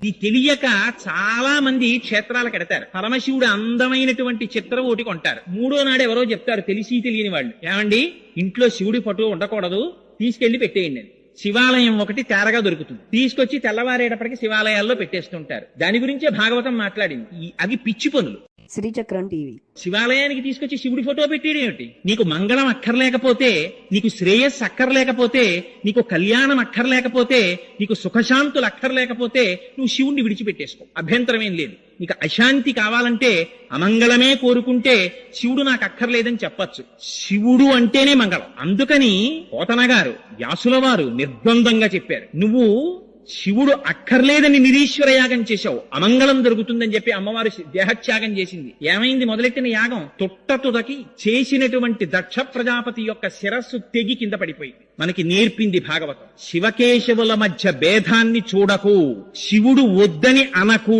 ఇది తెలియక చాలా మంది క్షేత్రాలకు కడతారు. పరమశివుడు అందమైనటువంటి చిత్రం ఒకటి కొంటారు. మూడో నాడు ఎవరో చెప్తారు, తెలిసి తెలియని వాళ్ళు, ఏమండి ఇంట్లో శివుడి ఫోటో ఉండకూడదు, తీసుకెళ్లి పెట్టేయండి అని. శివాలయం ఒకటి తేరగా దొరుకుతుంది, తీసుకొచ్చి తెల్లవారేటప్పటికి శివాలయాల్లో పెట్టేస్తుంటారు. దాని గురించే భాగవతం మాట్లాడింది. అవి పిచ్చి పనులు. శ్రీచక్రం టీవీ. శివాలయానికి తీసుకొచ్చి శివుడి ఫోటో పెట్టేయడం ఏమిటి? నీకు మంగళం అక్కర్లేకపోతే, నీకు శ్రేయస్సు అక్కర్లేకపోతే, నీకు కళ్యాణం అక్కర్లేకపోతే, నీకు సుఖశాంతులు అక్కర్లేకపోతే నువ్వు శివుణ్ణి విడిచిపెట్టేసుకో, అభ్యంతరం ఏం లేదు. నీకు అశాంతి కావాలంటే, అమంగళమే కోరుకుంటే శివుడు నాకు అక్కర్లేదని చెప్పచ్చు. శివుడు అంటేనే మంగళం. అందుకని పోతన గారు, వ్యాసుల వారు నిర్ద్వందంగా చెప్పారు, నువ్వు శివుడు అక్కర్లేదని నిరీశ్వర యాగం చేశావు, అమంగళం జరుగుతుందని చెప్పి అమ్మవారు దేహత్యాగం చేసింది. ఏమైంది మొదలెట్టిన యాగం? తుట్టతుదకి చేసినటువంటి దక్ష ప్రజాపతి యొక్క శిరస్సు తెగి కింద పడిపోయింది. మనకి నేర్పింది భాగవతం. శివకేశవుల మధ్య భేదాన్ని చూడకు, శివుడు వద్దని అనకు.